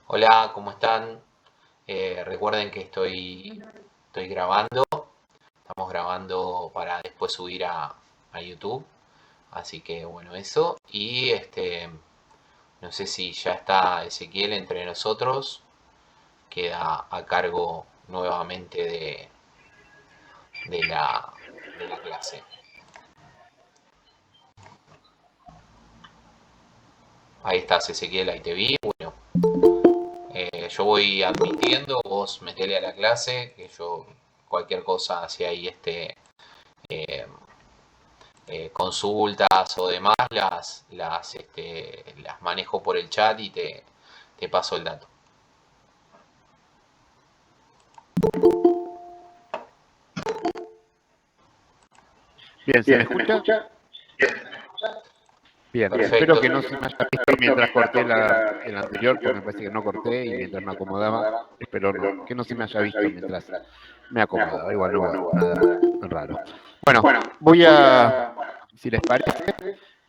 Hola, ¿cómo están? Recuerden que estoy grabando, estamos grabando para después subir a YouTube, así que bueno, eso. Y no sé si ya está Ezequiel entre nosotros, queda a cargo nuevamente de de la clase. Ahí estás, Ezequiel, ahí te vi. Bueno, yo voy admitiendo, vos metele a la clase, que yo cualquier cosa hacia ahí eh, consultas o demás las manejo por el chat y te paso el dato. Bien, ¿se me escucha? Bien, Perfecto. espero que no se me haya visto mientras corté el anterior, porque me parece que no corté y mientras me acomodaba, espero que no se me haya visto mientras me acomodaba, igual no hubo nada raro. Bueno, si les parece,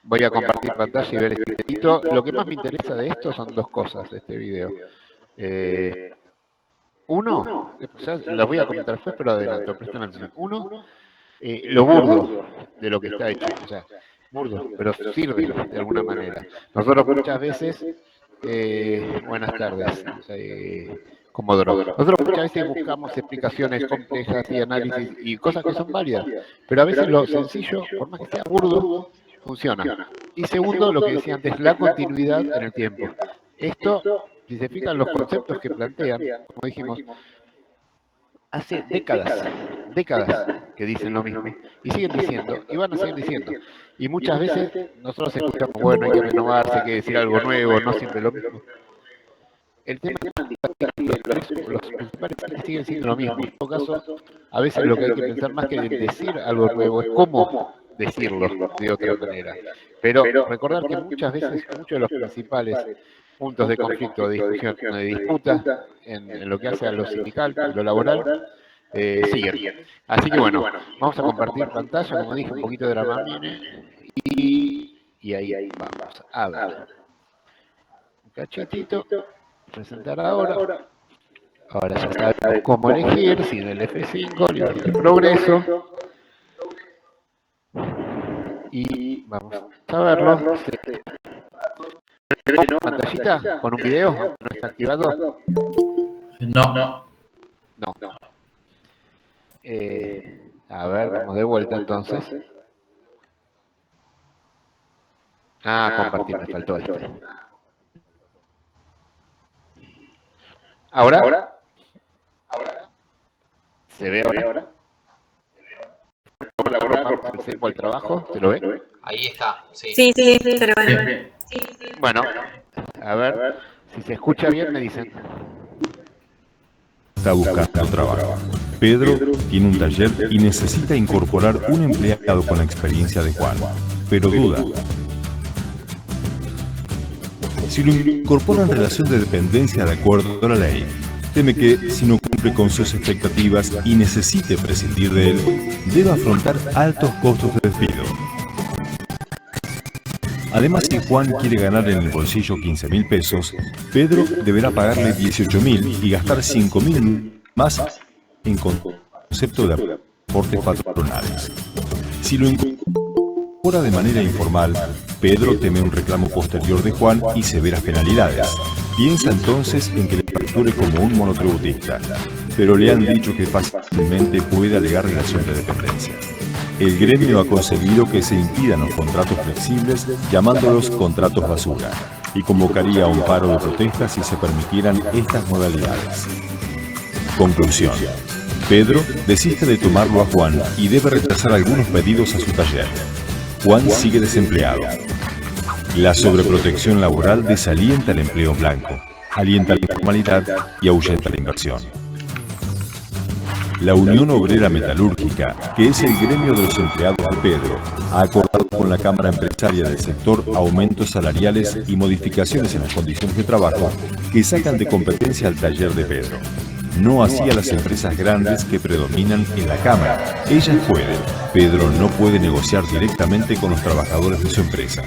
voy a compartir pantalla y ver este videito. Lo que más me interesa de esto son dos cosas de este video. Uno, ya las voy a comentar después, pero adelanto, presten atención. Uno, lo burdo de lo que está hecho, o sea, burdo, pero sirve de alguna manera. Nosotros muchas veces, buenas tardes, Comodoro. Nosotros muchas veces buscamos explicaciones complejas y análisis y cosas que son válidas, pero a veces lo sencillo, por más que sea burdo, funciona. Y segundo, lo que decía antes, la continuidad en el tiempo. Esto, si se fijan los conceptos que plantean, como dijimos, hace décadas que dicen lo mismo, y siguen diciendo, y van a seguir diciendo. Y muchas veces nosotros escuchamos, bueno, hay que renovarse, hay que decir algo nuevo, no siempre lo mismo. El tema es que los principales temas siguen siendo lo mismo. En todo caso, a veces lo que hay que pensar más que en decir algo nuevo es cómo decirlo de otra manera. Pero recordar que muchas veces, muchos de los principales puntos de conflicto, de discusión, de disputa en lo que hace a lo sindical, a lo laboral, siguen. Así que bueno, vamos a compartir pantalla, como dije, un poquito de Dramamine y ahí vamos a ver. Un cachetito, presentar ahora. Ahora ya sabemos cómo elegir, sin el F5, libertad y progreso. Y vamos a verlo. ¿Tenemos pantallita con un video? ¿No está activado? No. No. A ver, vamos de vuelta entonces. Compartir, me faltó este. ¿Ahora? ¿Se ve ahora? ¿Por el trabajo? ¿Se lo ve? Ahí está, sí. Sí, se lo van a ver. Bueno, a ver, si se escucha bien me dicen. Está buscando trabajo. Pedro tiene un taller y necesita incorporar un empleado con la experiencia de Juan, pero duda. Si lo incorpora en relación de dependencia de acuerdo a la ley, teme que, si no cumple con sus expectativas y necesite prescindir de él, deba afrontar altos costos de despido. Además, si Juan quiere ganar en el bolsillo 15.000 pesos, Pedro deberá pagarle 18.000 y gastar 5.000 más en concepto de aportes patronales. Si lo incorpora de manera informal, Pedro teme un reclamo posterior de Juan y severas penalidades. Piensa entonces en que le facture como un monotributista, pero le han dicho que fácilmente puede alegar relación de dependencia. El gremio ha conseguido que se impidan los contratos flexibles, llamándolos contratos basura, y convocaría un paro de protesta si se permitieran estas modalidades. Conclusión. Pedro desiste de tomarlo a Juan y debe rechazar algunos pedidos a su taller. Juan sigue desempleado. La sobreprotección laboral desalienta el empleo en blanco, alienta la informalidad y ahuyenta la inversión. La Unión Obrera Metalúrgica, que es el gremio de los empleados de Pedro, ha acordado con la Cámara Empresaria del sector aumentos salariales y modificaciones en las condiciones de trabajo que sacan de competencia al taller de Pedro. No así a las empresas grandes que predominan en la Cámara. Ellas pueden. Pedro no puede negociar directamente con los trabajadores de su empresa.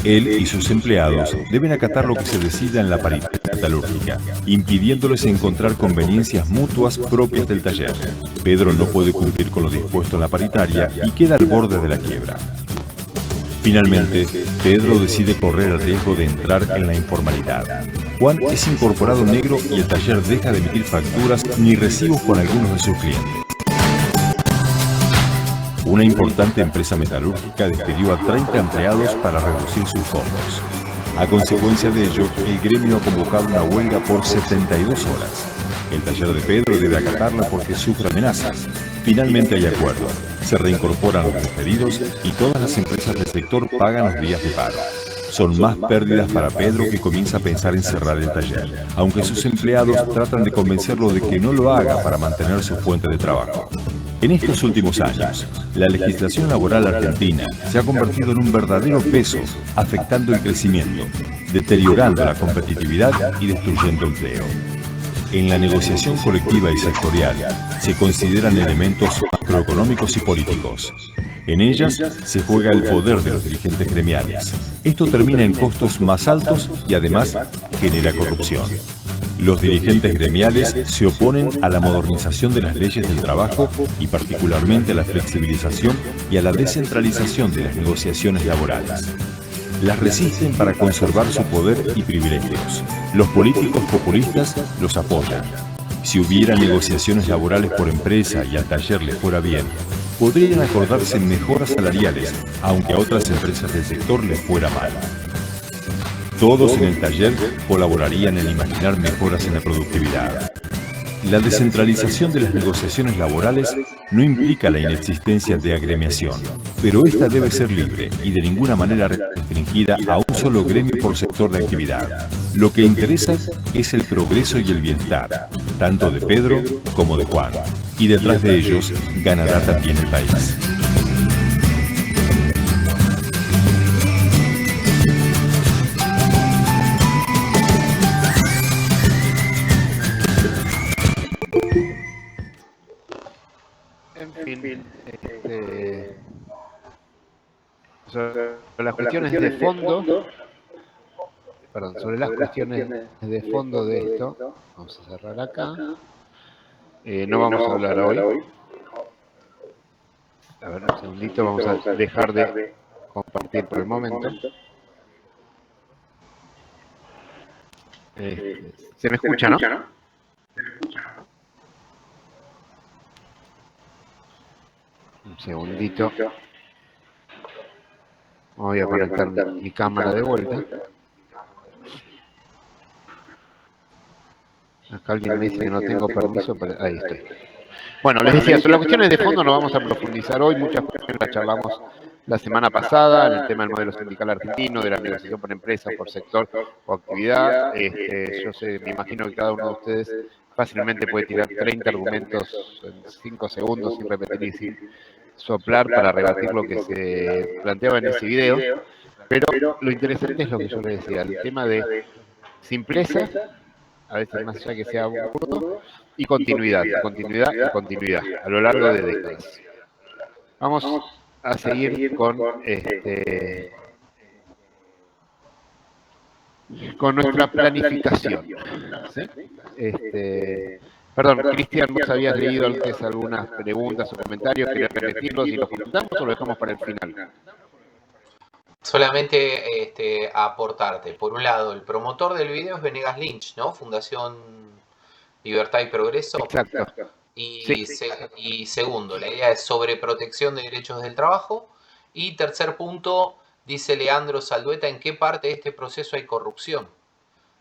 Él y sus empleados deben acatar lo que se decida en la paritaria metalúrgica, impidiéndoles encontrar conveniencias mutuas propias del taller. Pedro no puede cumplir con lo dispuesto en la paritaria y queda al borde de la quiebra. Finalmente, Pedro decide correr el riesgo de entrar en la informalidad. Juan es incorporado negro y el taller deja de emitir facturas ni recibos con algunos de sus clientes. Una importante empresa metalúrgica despidió a 30 empleados para reducir sus fondos. A consecuencia de ello, el gremio ha convocado una huelga por 72 horas. El taller de Pedro debe acatarla porque sufre amenazas. Finalmente hay acuerdo. Se reincorporan los despedidos y todas las empresas del sector pagan los días de paro. Son más pérdidas para Pedro, que comienza a pensar en cerrar el taller, aunque sus empleados tratan de convencerlo de que no lo haga para mantener su fuente de trabajo. En estos últimos años, la legislación laboral argentina se ha convertido en un verdadero peso, afectando el crecimiento, deteriorando la competitividad y destruyendo empleo. En la negociación colectiva y sectorial se consideran elementos macroeconómicos y políticos. En ellas se juega el poder de los dirigentes gremiales. Esto termina en costos más altos y además genera corrupción. Los dirigentes gremiales se oponen a la modernización de las leyes del trabajo y particularmente a la flexibilización y a la descentralización de las negociaciones laborales. Las resisten para conservar su poder y privilegios. Los políticos populistas los apoyan. Si hubiera negociaciones laborales por empresa y al taller le fuera bien, podrían acordarse mejoras salariales, aunque a otras empresas del sector les fuera mal. Todos en el taller colaborarían en imaginar mejoras en la productividad. La descentralización de las negociaciones laborales no implica la inexistencia de agremiación, pero esta debe ser libre y de ninguna manera restringida a un solo gremio por sector de actividad. Lo que interesa es el progreso y el bienestar, tanto de Pedro como de Juan, y detrás de ellos ganará también el país. Sobre las cuestiones de fondo, sobre las cuestiones de fondo de esto, vamos a cerrar acá. No vamos a hablar hoy. A ver, un segundito, vamos a dejar de compartir por el momento. ¿Se me escucha, no? Un segundito. Voy a conectar mi cámara de vuelta. Acá alguien me dice que no tengo permiso para... Ahí estoy. Bueno, les decía, sobre las cuestiones de fondo no vamos a profundizar hoy. Muchas cuestiones las charlamos la semana pasada, en el tema del modelo sindical argentino, de la negociación por empresa, por sector o actividad. Yo sé, me imagino que cada uno de ustedes fácilmente puede tirar 30 argumentos en 5 segundos sin repetir y sin soplar para rebatir lo que se planteaba en ese video. Pero lo interesante es lo que yo les decía, el tema de simpleza, a veces más allá que sea burdo, y continuidad a lo largo de décadas. Vamos a seguir con nuestra planificación. ¿Sí? Perdón, Cristian, ¿vos habías leído antes algunas preguntas o comentarios? ¿Querés repetirlos y los comentamos o lo dejamos para el final? Solamente aportarte. Por un lado, el promotor del video es Venegas Lynch, ¿no? Fundación Libertad y Progreso. Exacto. Y segundo, la idea es sobre protección de derechos del trabajo. Y tercer punto, dice Leandro Saldueta, ¿en qué parte de este proceso hay corrupción?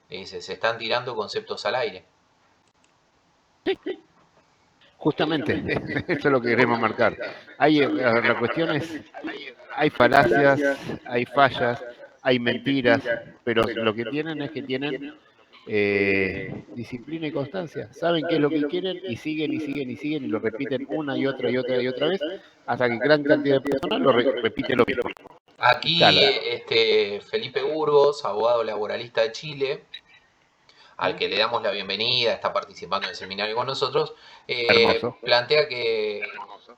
Dice, se están tirando conceptos al aire. Justamente, eso es lo que queremos marcar. La cuestión es, hay falacias, hay fallas, hay mentiras, pero lo que tienen es que tienen disciplina y constancia. Saben qué es lo que quieren y siguen y lo repiten una y otra vez, hasta que gran cantidad de personas lo repiten lo mismo. Aquí Felipe Burgos, abogado laboralista de Chile, al que le damos la bienvenida, está participando en el seminario con nosotros, plantea que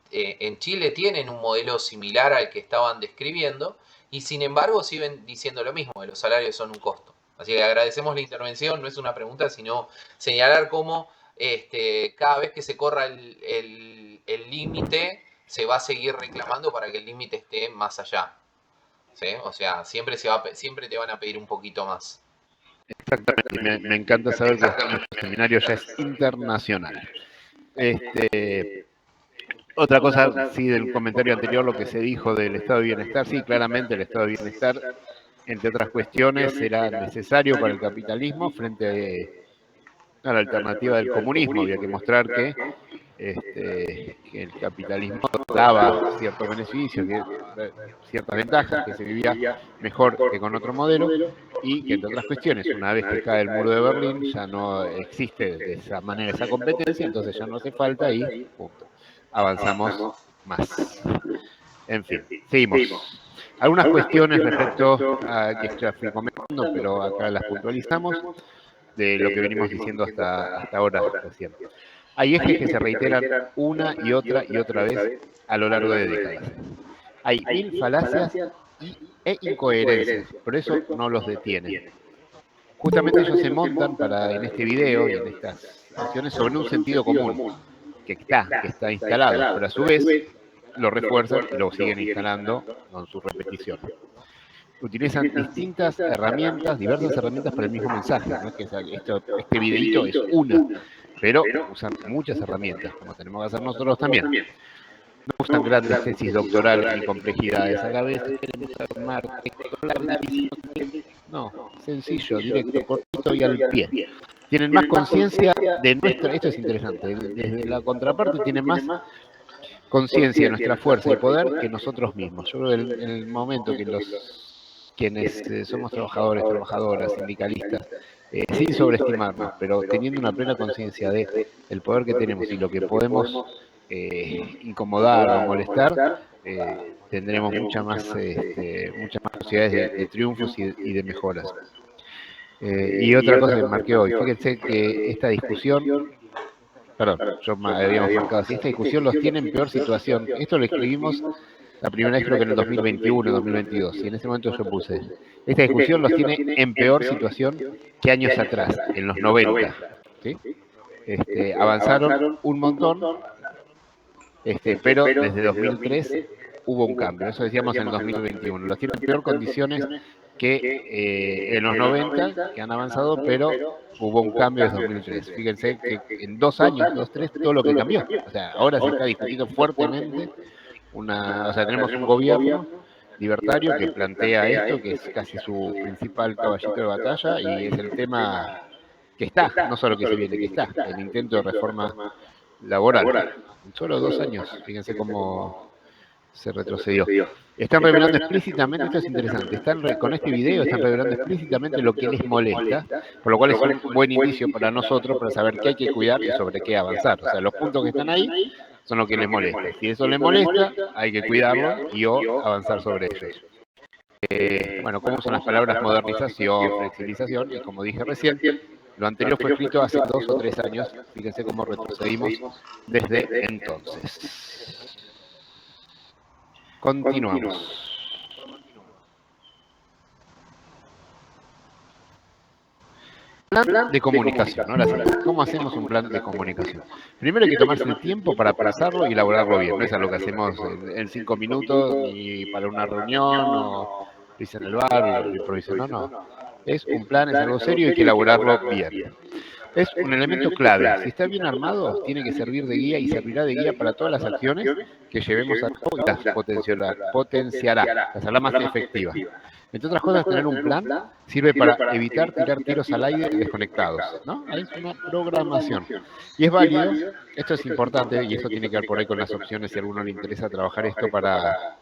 en Chile tienen un modelo similar al que estaban describiendo y sin embargo siguen diciendo lo mismo, que los salarios son un costo. Así que agradecemos la intervención, no es una pregunta, sino señalar cómo cada vez que se corra el límite, se va a seguir reclamando para que el límite esté más allá. ¿Sí? O sea, siempre te van a pedir un poquito más. Exactamente, me encanta saber que nuestro seminario ya es internacional. Otra cosa, sí, del comentario anterior, lo que se dijo del estado de bienestar, sí, claramente el estado de bienestar, entre otras cuestiones, era necesario para el capitalismo frente a la alternativa del comunismo. Había que mostrar que el capitalismo daba ciertos beneficios, ciertas ventajas, que se vivía mejor que con otro modelo, y que, entre otras cuestiones, una vez que cae el muro de Berlín, ya no existe de esa manera esa competencia, entonces ya no hace falta y punto. Avanzamos más. En fin, seguimos. Algunas cuestiones respecto a que ya fui comentando, pero acá las puntualizamos, de lo que venimos diciendo hasta ahora recién. Hay ejes que se reiteran una y otra vez a lo largo de décadas. Hay 1000 falacias e incoherencias, por eso no los detienen. Justamente ellos se montan en este video y en estas situaciones sobre un sentido común que está instalado, pero a su vez lo refuerzan y lo siguen instalando con sus repeticiones. Utilizan distintas herramientas, diversas herramientas para el mismo mensaje. No es que este videito es una, pero usan muchas herramientas, como tenemos que hacer nosotros también. No usan grandes tesis doctorales ni complejidades. A la vez queremos armar no, sencillo, directo, cortito y al pie. Tienen más conciencia de nuestra, esto es interesante, desde la contraparte tienen más conciencia de nuestra fuerza y poder que nosotros mismos. Yo creo que en el momento que quienes somos trabajadores, trabajadoras, sindicalistas, sin sobreestimarnos, pero teniendo una plena conciencia del poder que tenemos y lo que podemos incomodar o molestar, tendremos muchas más posibilidades de triunfos y de mejoras. Y otra cosa que marqué hoy, fíjense que esta discusión, habíamos marcado así, esta discusión los tiene en peor situación. Esto lo escribimos la primera vez creo que en el 2021, 2022, y en ese momento yo puse, esta discusión los tiene en peor situación que años atrás, en los 90. ¿Sí? Avanzaron un montón, pero desde 2003 hubo un cambio, eso decíamos en el 2021. Los tienen en peor condiciones que en los 90, que han avanzado, pero hubo un cambio desde 2003. Fíjense que en 2 años, 3, todo lo que cambió. O sea, ahora se está discutiendo fuertemente. Tenemos un gobierno libertario que plantea esto, que es casi su principal caballito de batalla, y es el tema que está, no solo que se viene, que está, el intento de reforma laboral. En solo 2 años, fíjense cómo se retrocedió. Están revelando explícitamente, esto es interesante, con este video están revelando explícitamente lo que les molesta, por lo cual es un buen indicio para nosotros para saber qué hay que cuidar y sobre qué avanzar. O sea, los puntos que están ahí son lo que les molesta. Si eso les molesta, hay que cuidarlo y avanzar sobre ellos. ¿Cómo usan las palabras modernización, flexibilización? Y como dije recién, lo anterior fue escrito hace 2 o 3 años. Fíjense cómo retrocedimos desde entonces. Continuamos. Plan de comunicación. Ahora sí, ¿cómo hacemos un plan de comunicación? Primero hay que tomarse el tiempo para pensarlo y elaborarlo bien. No es algo que hacemos en 5 minutos ni para una reunión o dice en el bar, improvisando, no. Es un plan, es algo serio y hay que elaborarlo bien. Es un elemento clave. Si está bien armado, tiene que servir de guía y servirá de guía para todas las acciones que llevemos a cabo y las potenciará, las hará más efectivas. Entre otras cosas, tener un plan sirve para evitar tirar tiros al aire desconectados, ¿no? Es una programación. Y es válido, esto es importante, y esto tiene que ver por ahí con las opciones si a alguno le interesa trabajar esto para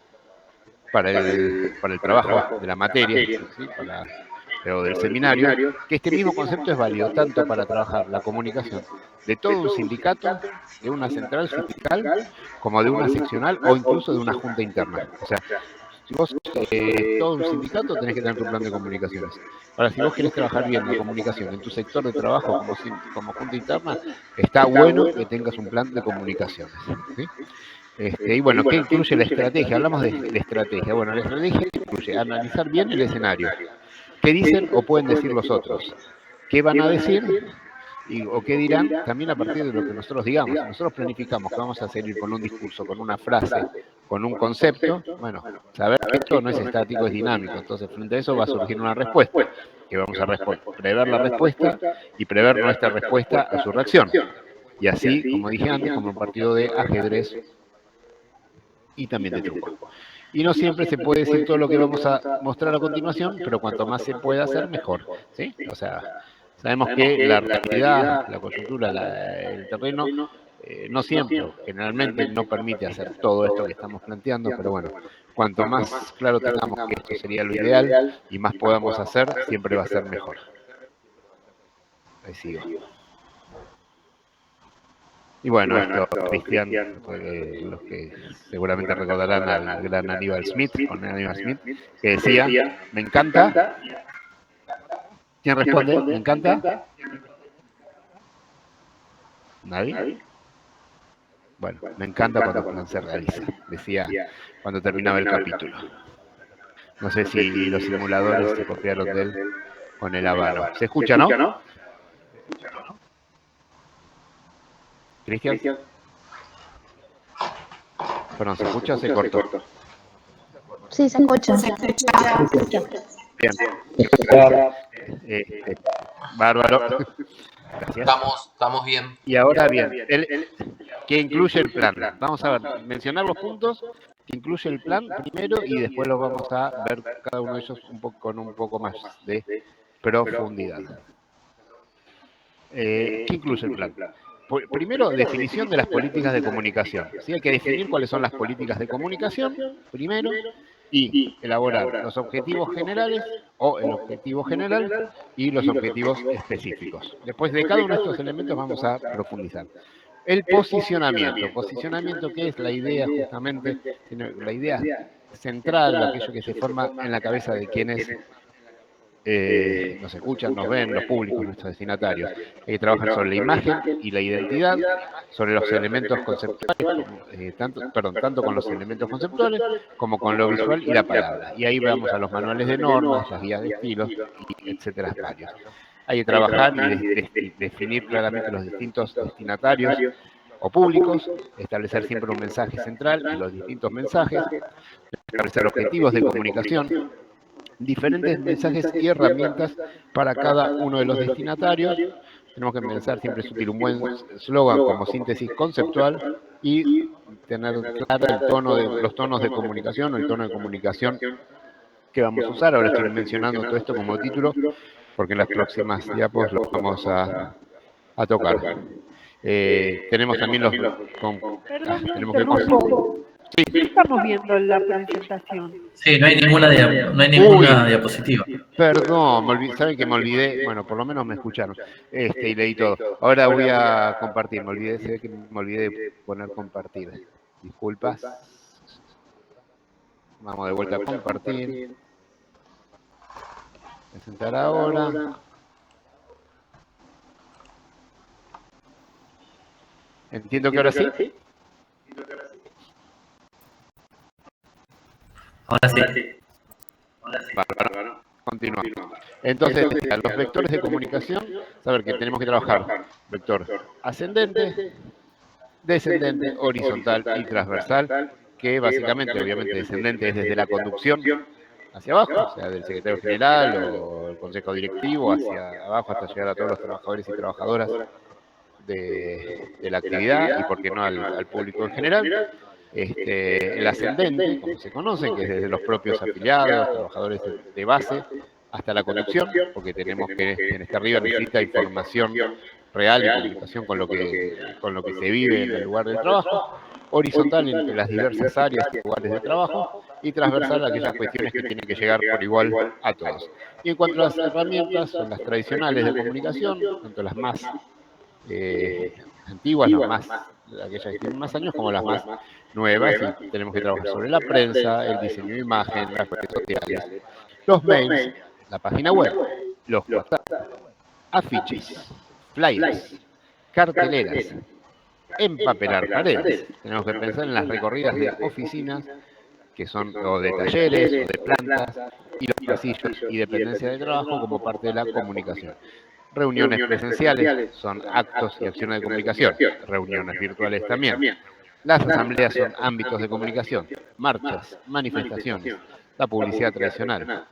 el trabajo de la materia, ¿sí? O del seminario, que este mismo concepto es válido tanto para trabajar la comunicación de todo un sindicato, de una central sindical, como de una seccional o incluso de una junta interna. O sea, si vos todo un sindicato tenés que tener tu plan de comunicaciones. Ahora, si vos querés trabajar bien la comunicación en tu sector de trabajo como junta interna, está bueno que tengas un plan de comunicaciones, ¿sí? Y bueno, ¿qué incluye la estrategia? Hablamos de estrategia. Bueno, la estrategia incluye analizar bien el escenario. ¿Qué dicen o pueden decir los otros? ¿Qué van a decir o qué dirán? También a partir de lo que nosotros digamos. Si nosotros planificamos que vamos a seguir con un discurso, con una frase, con un concepto, bueno, saber que esto no es estático, es dinámico. Entonces, frente a eso va a surgir una respuesta, que vamos a prever la respuesta y prever nuestra respuesta a su reacción. Y así, como dije antes, como un partido de ajedrez y también de truco. Y no siempre se puede decir todo lo que vamos a mostrar a continuación, pero cuanto más se pueda hacer, mejor. ¿Sí? O sea, sabemos que la realidad, la coyuntura, el terreno, no siempre, generalmente no permite hacer todo esto que estamos planteando, pero bueno, cuanto más claro tengamos que esto sería lo ideal y más podamos hacer, siempre va a ser mejor. Ahí sigo. Y bueno, esto, Cristian, los que seguramente recordarán al gran Aníbal Smith, que decía, me encanta. ¿Quién responde? ¿Me encanta? ¿Nadie? Bueno, me encanta cuando el plan se realiza, decía cuando terminaba el capítulo. No sé si los simuladores se copiaron de él con el Habano. ¿Se escucha, no? ¿Cristian? Perdón, ¿se escucha o se cortó? Sí, se escucha. Bien. Bárbaro. Gracias. Estamos bien. Y ahora bien, ¿qué incluye el plan? Vamos a ver, mencionar los puntos que incluye el plan primero y después los vamos a ver cada uno de ellos con un poco más de profundidad. ¿Qué incluye el plan? Primero, definición de las políticas de comunicación. ¿Sí? Hay que definir cuáles son las políticas de comunicación, primero, y elaborar los objetivos generales o el objetivo general y los objetivos específicos. Después de cada uno de estos elementos vamos a profundizar. El posicionamiento. Posicionamiento, ¿qué es? La idea, justamente, la idea central, aquello que se forma en la cabeza de quienes nos escuchan, nos ven, los públicos, nuestros destinatarios. Hay que trabajar sobre la imagen y la identidad, sobre los elementos conceptuales, tanto con los elementos conceptuales como con lo visual y la palabra. Y ahí vamos a los manuales de normas, las guías de estilos, y etcétera, varios. Hay que trabajar y definir claramente los distintos destinatarios o públicos, establecer siempre un mensaje central en los distintos mensajes, establecer objetivos de comunicación, diferentes mensajes y herramientas para cada uno de los destinatarios. Tenemos que pensar siempre es útil un buen eslogan como síntesis conceptual y tener claro los tonos de comunicación o el tono de comunicación que vamos a usar. Ahora estoy mencionando todo esto como título porque en las próximas diapos lo vamos a tocar. Tenemos también tenemos que... Sí. Estamos viendo la presentación. Sí, no hay ninguna diapositiva. Perdón, saben que me olvidé, bueno, por lo menos me escucharon, y leí todo. Ahora voy a compartir, me olvidé de poner compartir. Disculpas. Vamos de vuelta a compartir. Presentar ahora. Entiendo que ahora sí. Ahora sí. Bárbaro. Continuamos. Entonces, los vectores de comunicación, saber que tenemos que trabajar vector ascendente, descendente, horizontal y transversal, que básicamente, obviamente, descendente es desde la conducción hacia abajo, o sea, del secretario general o el consejo directivo hacia abajo hasta llegar a todos los trabajadores y trabajadoras de la actividad y, por qué no, al público en general. El ascendente, como se conoce, que es desde los propios afiliados, trabajadores de base, hasta la conducción, porque tenemos que en este arriba necesita información real y comunicación con lo que se vive en el lugar del trabajo, horizontal entre las diversas áreas y lugares de trabajo, y transversal aquellas cuestiones que tienen que llegar por igual a todos. Y en cuanto a las herramientas, son las tradicionales de comunicación, tanto las más antiguas, aquellas que tienen más años, como las más nuevas, y tenemos que trabajar sobre la prensa, el diseño de imagen, las redes sociales, los mails, la página web, los WhatsApp, afiches, flyers, carteleras, empapelar paredes. Tenemos que pensar en las recorridas de oficinas, que son o de talleres o de plantas, y los pasillos y dependencias de trabajo como parte de la comunicación. Reuniones presenciales son actos y acciones de comunicación, reuniones virtuales también. Las asambleas son ámbitos de comunicación, marchas, manifestaciones, la publicidad tradicional,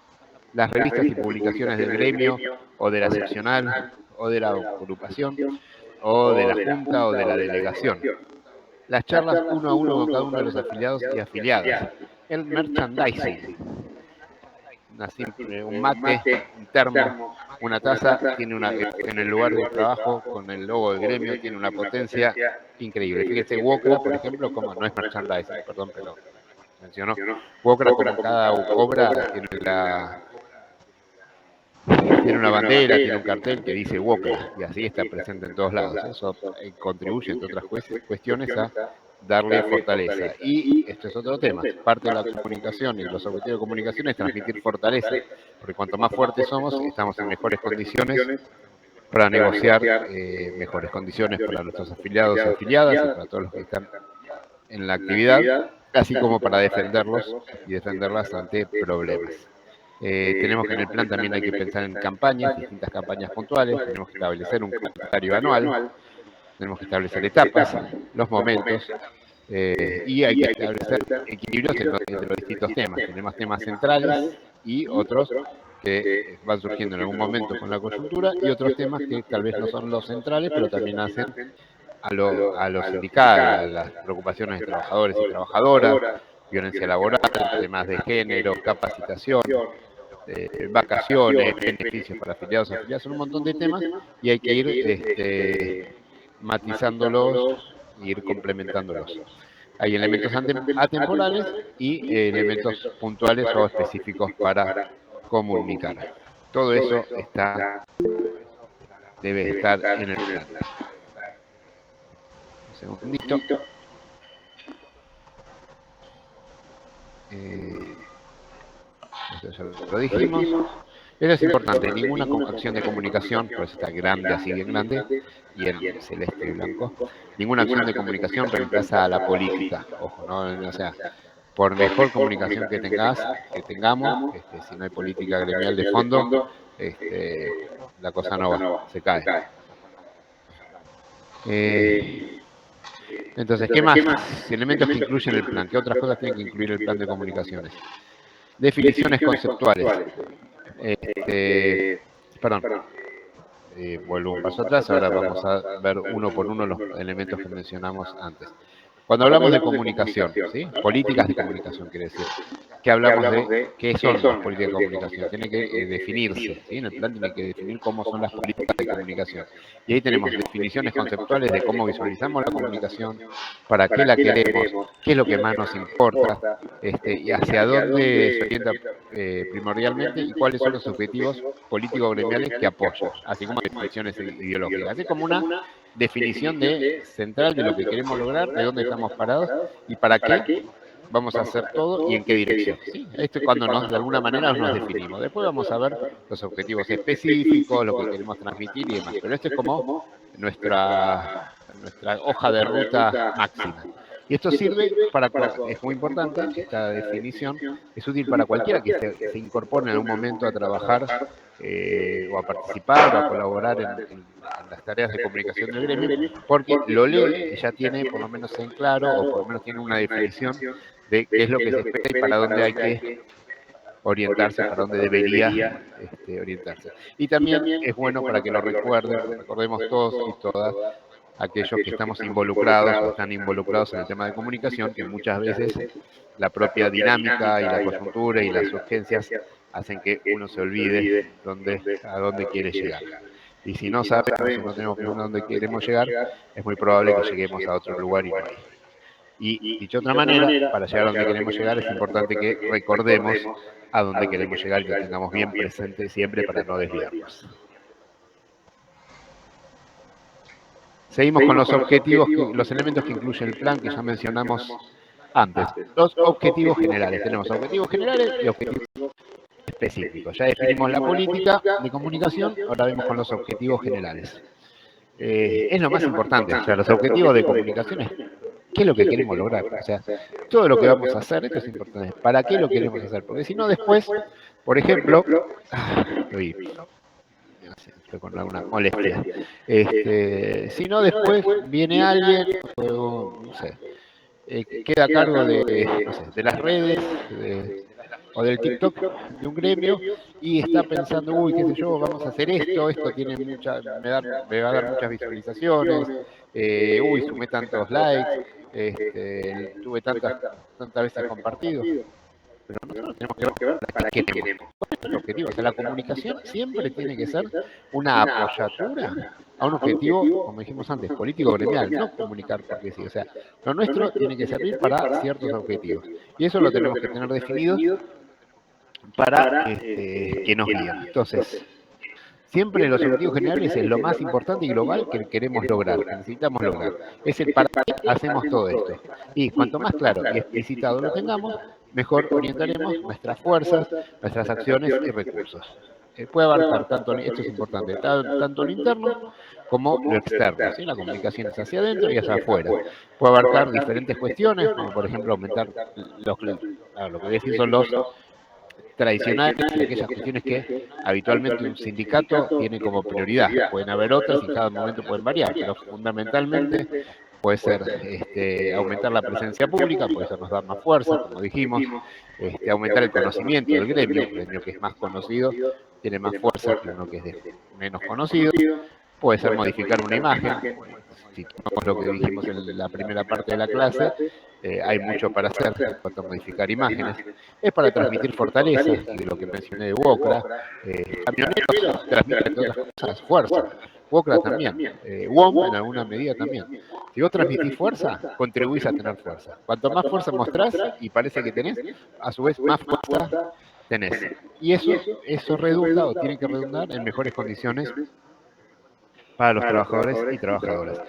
las revistas y publicaciones del gremio o de la seccional o de la agrupación o de la junta o de la delegación. Las charlas uno a uno con cada uno de los afiliados y afiliadas. El merchandising. Un mate, un termo, una taza, tiene en el lugar de trabajo con el logo del gremio, tiene una potencia increíble. Fíjese, Wokra, por ejemplo, como no es merchandising, perdón, pero mencionó. Wokra, como cada obra, tiene una bandera, tiene un cartel que dice Wokra, y así está presente en todos lados. Eso contribuye, entre otras cuestiones, a darle fortaleza. Y esto es otro tema. Parte de la comunicación y los objetivos de comunicación es transmitir fortaleza, porque cuanto más fuertes somos, estamos en mejores condiciones para negociar mejores condiciones para nuestros afiliados y afiliadas y para todos los que están en la actividad, así como para defenderlos y defenderlas ante problemas. Tenemos que en el plan también hay que pensar en campañas, distintas campañas puntuales, tenemos que establecer un calendario anual, tenemos que establecer etapas, los momentos, y hay que establecer equilibrios entre los distintos temas. Tenemos temas centrales y otros que van surgiendo en algún momento con la coyuntura y otros temas que tal vez no son los centrales, pero también hacen a los sindicatos, a las preocupaciones de trabajadores y trabajadoras, violencia laboral, temas de género, capacitación, vacaciones, beneficios para afiliados y afiliadas, son un montón de temas y hay que ir matizándolos e ir complementándolos. Hay elementos atemporales y elementos puntuales o específicos para comunicar. Todo eso debe estar en el plan. Un segundito. Esto ya lo dijimos. Eso es importante, ninguna acción de comunicación, por eso está grande, así bien grande, y en celeste y blanco, ninguna acción de comunicación reemplaza a la política. Ojo, ¿no? O sea, por mejor comunicación que tengamos, si no hay política gremial de fondo, la cosa no va, se cae. Entonces, ¿qué más? Elementos que incluyen el plan. ¿Qué otras cosas tiene que incluir el plan de comunicaciones? Definiciones conceptuales. Vuelvo un paso atrás, ahora vamos a ver uno por uno los elementos que mencionamos antes. Cuando hablamos de comunicación, ¿sí? Políticas de comunicación, quiere decir, que hablamos de qué son las políticas de comunicación, tiene que definirse, ¿sí? En el plan tiene que definir cómo son las políticas de comunicación. Y ahí tenemos definiciones conceptuales de cómo visualizamos la comunicación, para qué la queremos, qué es lo que más nos importa, y hacia dónde se orienta primordialmente y cuáles son los objetivos político-gremiales que apoyan, así como definiciones ideológicas, así como una definición central de lo que queremos lograr, de dónde estamos parados y para qué vamos a hacer todo y en qué dirección. ¿Sí? Esto es cuando de alguna manera nos definimos. Después vamos a ver los objetivos específicos, lo que queremos transmitir y demás. Pero esto es como nuestra hoja de ruta máxima. Y esto sirve es muy importante, esta definición es útil para cualquiera que se incorpore en algún momento a trabajar o a participar o a colaborar en las tareas de comunicación del gremio, porque lo lee y ya tiene por lo menos en claro o por lo menos tiene una definición de qué es lo que se espera y para dónde hay que orientarse, para dónde debería orientarse. Y también es bueno para que lo recordemos todos y todas aquellos que estamos involucrados o están involucrados en el tema de comunicación, que muchas veces la propia dinámica y la coyuntura y las urgencias hacen que uno se olvide a dónde quiere llegar. Y si no sabemos, si no tenemos claro a dónde queremos llegar, es muy probable que lleguemos a otro lugar y no ahí. Y dicho de otra manera, para llegar a donde queremos llegar es importante que recordemos a dónde queremos llegar y lo tengamos bien presente siempre para no desviarnos. Seguimos con los objetivos, los elementos que incluye el plan que ya mencionamos antes. Los objetivos generales. Tenemos objetivos generales y objetivos específicos. Ya definimos la política de comunicación, ahora vemos con los objetivos generales. es lo más importante. O sea, los objetivos de comunicación es qué es lo que queremos lograr. O sea, todo lo que vamos a hacer, esto es importante. ¿Para qué lo queremos hacer? Porque si no, después, por ejemplo, estoy con alguna molestia. Si no, después viene alguien, no sé, queda a cargo de, no sé, de las redes o del TikTok de un gremio y está pensando, uy, qué sé yo, vamos a hacer esto tiene me va a dar muchas visualizaciones, uy, sumé tantos likes, tuve tantas veces compartido. Pero nosotros tenemos que ver para qué queremos. ¿Cuál es nuestro objetivo? O sea, la comunicación siempre tiene que ser una apoyatura a un objetivo, como dijimos antes, político gremial, no comunicar porque sí. O sea, lo nuestro tiene que servir para ciertos objetivos. Y eso lo tenemos que tener definido para que nos guíen. Entonces, siempre los objetivos generales es lo más importante y global que queremos lograr, que necesitamos lograr. Es el para qué hacemos todo esto. Y cuanto más claro y explicitado lo tengamos, mejor orientaremos nuestras fuerzas, nuestras acciones y recursos. Puede abarcar tanto, esto es importante, tanto lo interno como lo externo. ¿Sí? La comunicación es hacia adentro y hacia afuera. Puede abarcar diferentes cuestiones, como por ejemplo aumentar lo que voy a decir son los tradicionales y aquellas cuestiones que habitualmente un sindicato tiene como prioridad. Pueden haber otras y en cada momento pueden variar, pero fundamentalmente puede ser aumentar la presencia pública, porque eso nos da más fuerza, como dijimos, aumentar el conocimiento del gremio, el gremio que es más conocido tiene más fuerza que uno que es menos conocido, puede ser modificar una imagen. Si tomamos lo que dijimos en la primera parte de la clase, hay mucho para hacer en cuanto a modificar imágenes. Es para transmitir fortaleza, y lo que mencioné de Wokra. Camioneros transmiten, entre otras cosas, fuerza. Wokra también. WOM en alguna medida también. Si vos transmitís fuerza, contribuís a tener fuerza. Cuanto más fuerza mostrás y parece que tenés, a su vez más fuerza tenés. Y eso redunda o tiene que redundar en mejores condiciones para los trabajadores y trabajadoras.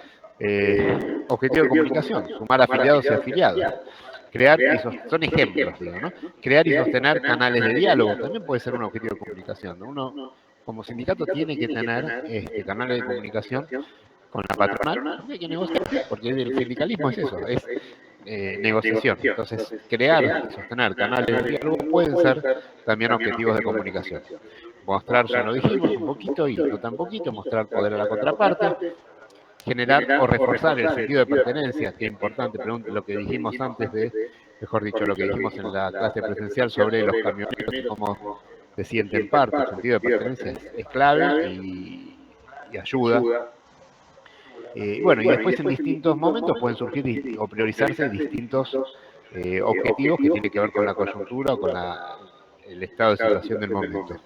Objetivo de comunicación, sumar afiliados y afiliadas. Crear son ejemplos, digo, ¿no? Crear y sostener canales de diálogo también puede ser un objetivo de comunicación, ¿no? Uno, como sindicato, tiene que tener canales de comunicación con la patronal, porque hay que negociar, porque el sindicalismo es eso, es negociación. Entonces, crear y sostener canales de diálogo pueden ser también objetivos de comunicación. Mostrar, ya lo dijimos, un poquito y no tan poquito, mostrar poder a la contraparte, generar o reforzar el sentido de pertenencia, que es importante, lo que dijimos antes mejor dicho, lo que dijimos en la clase presencial sobre los camioneros y cómo se sienten parte, el sentido de pertenencia es clave y ayuda. Bueno, y después en distintos momentos pueden surgir o priorizarse distintos objetivos que tienen que ver con la coyuntura o con el estado de situación del momento.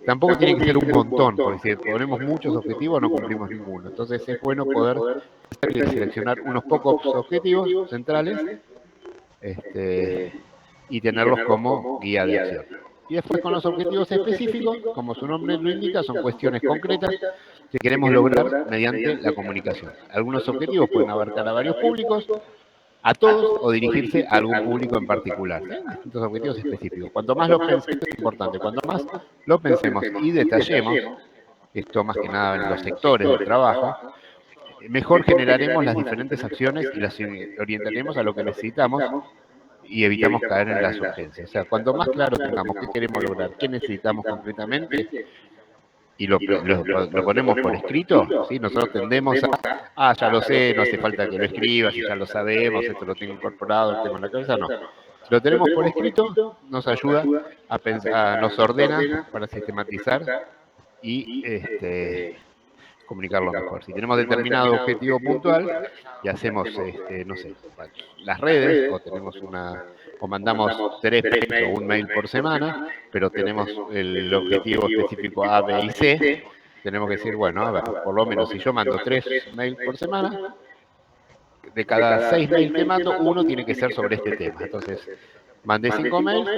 Tampoco tiene que ser un montón, porque si ponemos muchos objetivos no cumplimos ninguno. Entonces es bueno poder seleccionar unos pocos objetivos centrales y tenerlos como guía de acción. Y después con los objetivos específicos, como su nombre lo indica, son cuestiones concretas que queremos lograr mediante la comunicación. Algunos objetivos pueden abarcar a varios públicos, a todos o dirigirse a algún público en particular. Distintos objetivos específicos. Cuanto más los pensemos, es importante, cuanto más los pensemos y detallemos, esto más que nada en los sectores de trabajo, mejor generaremos las diferentes acciones y las orientaremos a lo que necesitamos y evitamos caer en las urgencias. O sea, cuanto más claro tengamos qué queremos lograr, qué necesitamos concretamente, y lo ponemos por escrito, ¿sí? Nosotros tendemos a, ya lo sé, no hace falta que lo escribas, ya lo sabemos, esto lo tengo incorporado, lo tengo en la cabeza, no. Si lo tenemos por escrito, nos ayuda a pensar, nos ordena para sistematizar y comunicarlo mejor. Si tenemos determinado objetivo puntual y hacemos, no sé, las redes, o tenemos o mandamos 3 mails o un mail por semana, pero tenemos el objetivo específico A, B y C, tenemos que decir, bueno, a ver, por lo menos si yo mando 3 mails por semana, de cada 6 mails que mando, uno tiene que ser sobre este tema. Entonces, mandé 5 mails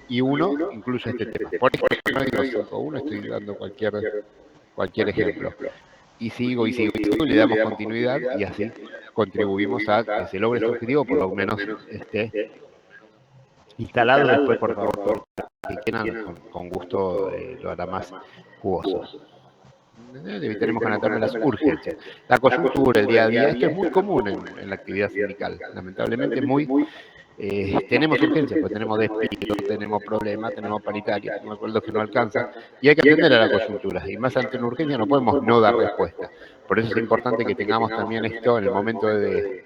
y uno incluye este tema. Por ejemplo, no digo 5, uno estoy dando cualquier ejemplo. Y sigo, y le damos continuidad y así contribuimos a que se logre este objetivo, por lo menos esté instalado. Después, por favor, que quieran, con gusto lo hará más jugoso. Tenemos que anotar las urgencias. La coyuntura, el día a día, esto es muy común en la actividad sindical. Lamentablemente tenemos urgencias, pues tenemos despidos, tenemos problemas, tenemos paritarias, tenemos acuerdos que no alcanzan, y hay que atender a la coyuntura. Y más ante una urgencia no podemos no dar respuesta. Por eso es importante que tengamos también esto en el momento de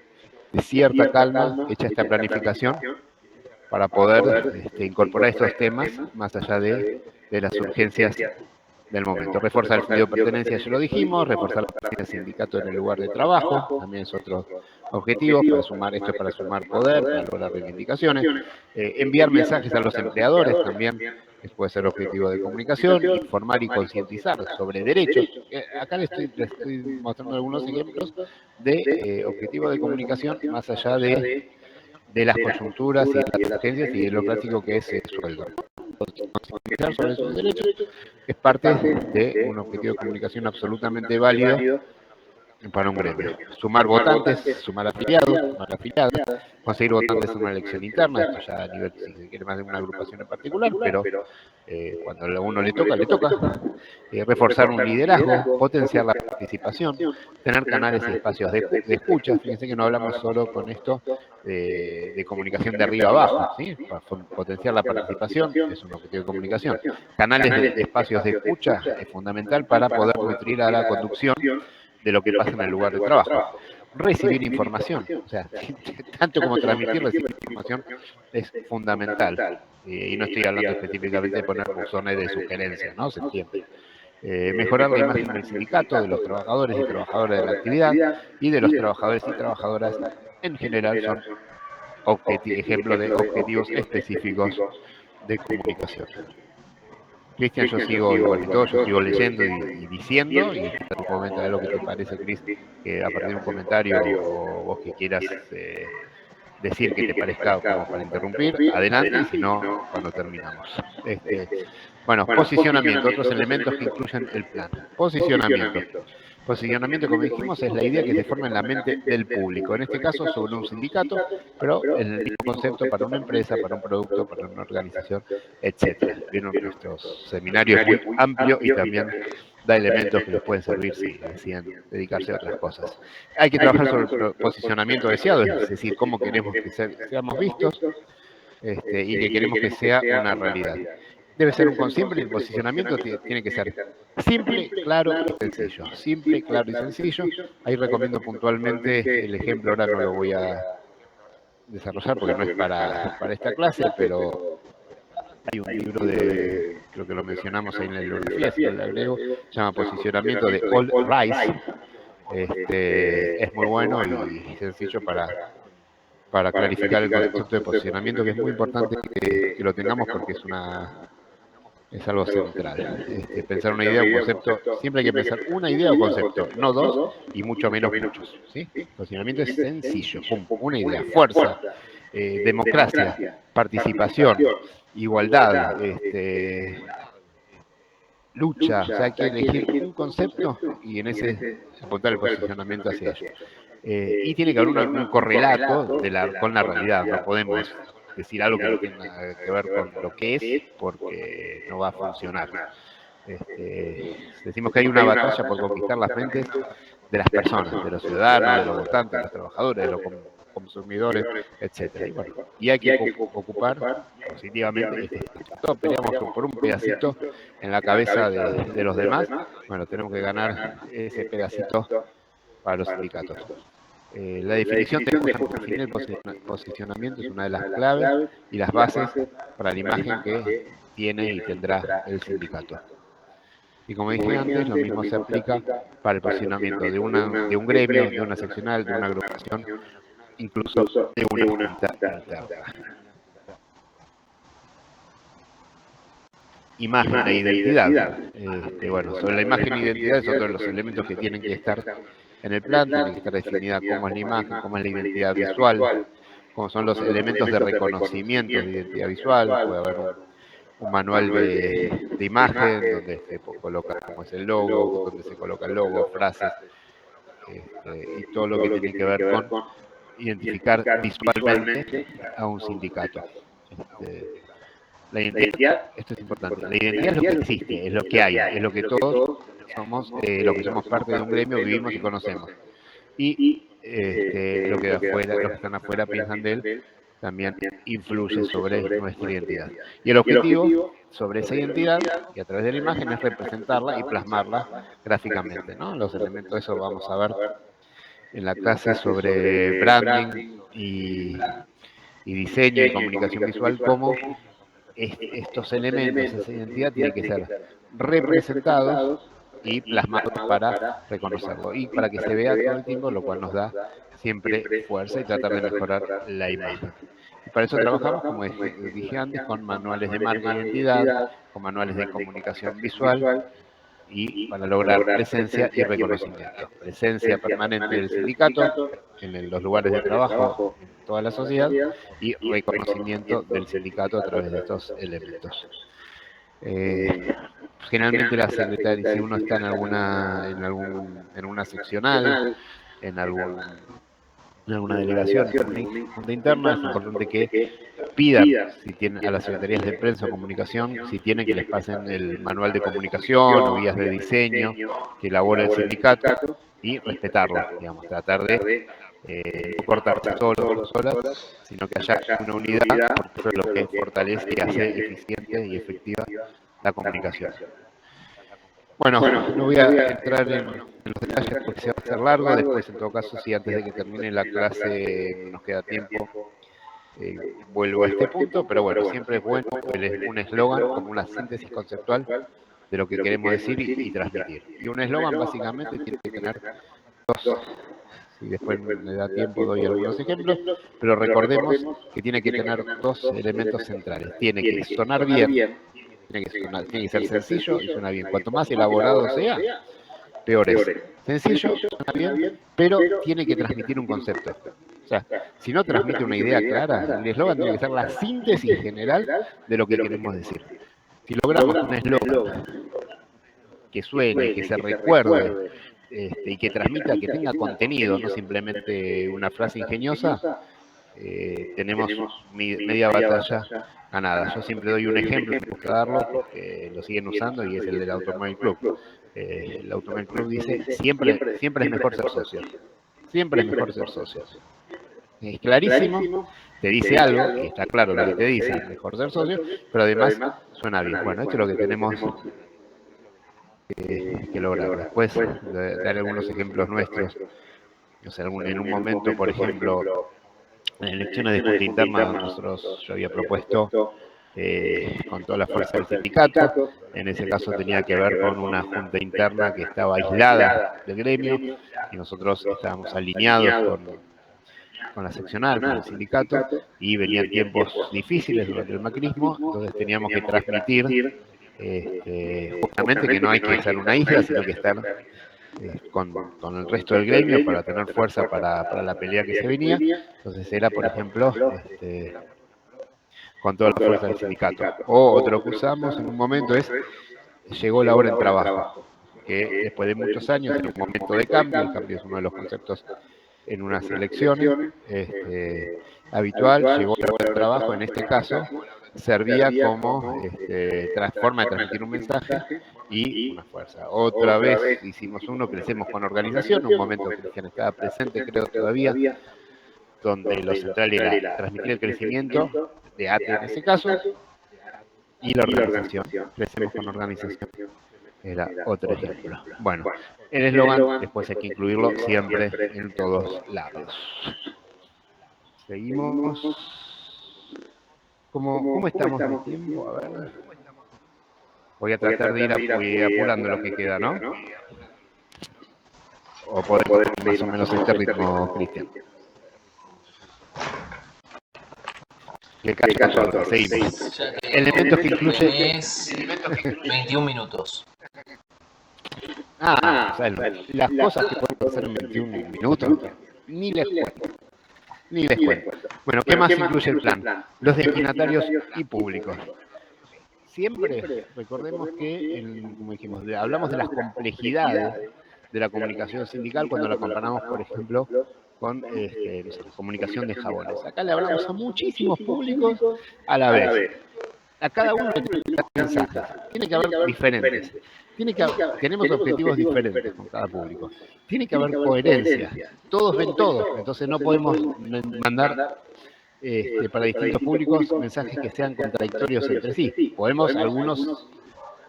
cierta calma, hecha esta planificación, para poder incorporar estos temas más allá de las urgencias del momento. Reforzar el sentido de pertenencia, ya lo dijimos, reforzar la presencia del sindicato en el lugar de trabajo, también es otro objetivo, para sumar poder, para lograr reivindicaciones. Enviar mensajes a los empleadores también puede ser objetivo de comunicación, informar y concientizar sobre derechos. Acá le estoy mostrando algunos ejemplos de objetivo de comunicación más allá de las coyunturas y de las urgencias y de lo clásico que es el sueldo. Concientizar sobre esos derechos es parte de un objetivo de comunicación absolutamente válido para un gremio. Sumar votantes, sumar afiliadas, conseguir votantes en una elección interna, esto ya a nivel, si se quiere, más de una agrupación en particular, pero cuando a uno le toca. Reforzar un liderazgo, potenciar la participación, tener canales y espacios de escucha. Fíjense que no hablamos solo con esto de comunicación de arriba abajo, ¿sí? Para potenciar la participación es un objetivo de comunicación. Canales de espacios de escucha es fundamental para poder nutrir a la conducción de lo que pasa en el lugar de trabajo. Recibir información, o sea, tanto como transmitir, recibir información es fundamental. Y no estoy hablando específicamente de poner buzones de sugerencias, ¿no? Se entiende. Mejorar la imagen del sindicato, de los trabajadores y trabajadoras de la actividad y de los trabajadores y trabajadoras en general son ejemplos de objetivos específicos de comunicación. Cristian, yo sigo igualito, yo sigo leyendo y diciendo, y tú comenta lo que te parece, Cris, que a partir de un comentario o vos que quieras decir que te parezca como para interrumpir, adelante, y si no, cuando terminamos. Bueno, posicionamiento, otros elementos que incluyen el plan. Posicionamiento, como dijimos, es la idea que se forma en la mente del público, en este caso sobre un sindicato, pero en el mismo concepto para una empresa, para un producto, para una organización, etc. Vieron, nuestro seminario es muy amplio y también da elementos que les pueden servir si decían dedicarse a otras cosas. Hay que trabajar sobre el posicionamiento deseado, es decir, cómo queremos que seamos vistos y que queremos que sea una realidad. Debe ser siempre el posicionamiento tiene que ser simple, claro y sencillo. Simple, claro y sencillo. Ahí recomiendo puntualmente el ejemplo, ahora no lo voy a desarrollar porque no es para esta clase, pero hay un libro creo que lo mencionamos ahí en la bibliografía, si no lo agrego, se llama Posicionamiento de All Rice. Es muy bueno y sencillo para clarificar el concepto de posicionamiento, que es muy importante que lo tengamos porque es algo central. Pensar una idea o concepto, siempre hay que pensar una idea o concepto, no dos y mucho menos muchos. ¿Sí? El posicionamiento es sencillo, una idea, fuerza, democracia, participación, igualdad, lucha, o sea, hay que elegir un concepto y en ese apuntar el posicionamiento hacia ello. Y tiene que haber un correlato con la realidad, no podemos decir algo que no tenga que ver con lo que es, porque no va a funcionar. Decimos que hay una batalla por conquistar las mentes de las personas, de los ciudadanos, de los votantes, de los trabajadores, de los consumidores, etc. Y hay que ocupar positivamente peleamos por un pedacito en la cabeza de los demás. Bueno, tenemos que ganar ese pedacito para los sindicatos. La definición de definir el posicionamiento es una de las claves y las bases para la imagen que tiene y tendrá el sindicato. Y como dije antes, lo mismo se aplica para el posicionamiento de un gremio, de una seccional, de una agrupación, incluso de una unidad interna. Imagen e identidad. Sobre la imagen e identidad es otro de los elementos que tienen que estar en el plan, tiene que estar definida cómo es la imagen, cómo es la identidad visual, cómo son los elementos de reconocimiento de identidad visual. Puede haber un manual de imagen donde se coloca cómo es el logo, donde se coloca el logo, frases, y todo lo que tiene que ver con identificar visualmente a un sindicato. La identidad, esto es importante, la identidad es lo que existe, es lo que hay, es lo que todos somos los que somos parte de un gremio, vivimos y conocemos. Y lo que afuera, los que están afuera piensan de él, también influye sobre nuestra identidad. Y el objetivo sobre esa identidad, y a través de la imagen, es representarla y plasmarla gráficamente, ¿no? Los elementos, eso vamos a ver en la clase sobre branding y diseño y comunicación visual, cómo estos elementos, esa identidad, tiene que ser representados y plasmados para reconocerlo y para que se vea todo el tiempo, lo cual nos da siempre fuerza y tratar de mejorar la imagen. Y para eso trabajamos, como dije antes, con manuales de marca e identidad, con manuales de comunicación visual y para lograr presencia y reconocimiento. Presencia permanente del sindicato en los lugares de trabajo, en toda la sociedad, y reconocimiento del sindicato a través de estos elementos. Generalmente la secretaria, si uno está en una seccional, en alguna delegación, en una junta interna, es importante que pidan si tienen, a las secretarías de prensa o comunicación, si tienen, que les pasen el manual de comunicación o guías de diseño que elabora el sindicato, y respetarlo, digamos, tratar de no cortarse solo o solas, sino que haya una unidad, porque eso es lo que fortalece y hace eficiente y efectiva la comunicación. Bueno, no voy a entrar en los detalles porque se va a hacer largo. Después, en todo caso, si antes de que termine la clase nos queda tiempo, vuelvo a este punto. Pero bueno, siempre es bueno un eslogan como una síntesis conceptual de lo que queremos decir y transmitir. Y un eslogan básicamente tiene que tener dos. Si después me da tiempo doy algunos ejemplos, pero recordemos que tiene que tener dos elementos centrales. Tiene que sonar bien. Tiene que ser sencillo y suena bien. Cuanto más elaborado sea, peor es. Sencillo, suena bien, pero tiene que transmitir un concepto. O sea, si no transmite una idea clara, el eslogan tiene que ser la síntesis general de lo que queremos decir. Si logramos un eslogan que suene, que se recuerde, y que transmita, que tenga contenido, no simplemente una frase ingeniosa, tenemos media batalla ganada. Yo siempre doy un ejemplo, me gusta darlo porque lo siguen usando, y es el del Automóvil Club. El Automóvil Club dice, siempre es mejor ser socio. Siempre es mejor ser socio. Es clarísimo, te dice algo, y está claro lo que te dice, es mejor ser socio, pero además suena bien. Bueno, esto es lo que tenemos que lograr. Después dar algunos ejemplos nuestros. O sea, en un momento, por ejemplo, en elecciones de junta interna, yo había propuesto con toda la fuerza del sindicato. En ese caso tenía que ver con una junta interna que estaba aislada del gremio, y nosotros estábamos alineados con la seccional, con el sindicato, y venían tiempos difíciles durante el macrismo, entonces teníamos que transmitir justamente que no hay que ser una isla, sino que estar con el resto del gremio para tener fuerza para la pelea que se venía. Entonces era, por ejemplo, con toda la fuerza del sindicato. O otro que usamos en un momento es, llegó la hora en trabajo, que después de muchos años, en un momento de cambio, el cambio es uno de los conceptos en unas elecciones habitual, llegó la hora en trabajo, en este caso, servía como forma de transmitir un mensaje y una fuerza. Otra vez hicimos uno, crecemos con organización, un momento que Cristian estaba presente, creo todavía, donde lo central era transmitir el crecimiento de ATE en ese caso, y la organización, crecemos con organización, era otro ejemplo. Bueno, el eslogan después hay que incluirlo siempre en todos lados. Seguimos. ¿Cómo estamos de tiempo? A ver. Voy a tratar de ir apurando lo que queda, ¿no? O podemos ir más o menos a este ritmo, Cristian. Que cacho, seguimos. Elementos que incluye... 21 minutos. O sea, las cosas que pueden pasar en 21 minutos, ni les cuento. Bueno, ¿qué más incluye el plan? Los destinatarios y públicos. Siempre recordemos que, como dijimos, hablamos de las complejidades de la comunicación sindical cuando la comparamos, por ejemplo, con la comunicación de jabones. Acá le hablamos a muchísimos públicos a la vez. a cada uno le tiene que dar mensajes. Tiene que haber diferentes. Tenemos objetivos diferentes con cada público. Tiene que haber coherencia. Todos ven todo. Entonces no podemos mandar para distintos públicos mensajes que sean contradictorios entre sí. Podemos algunos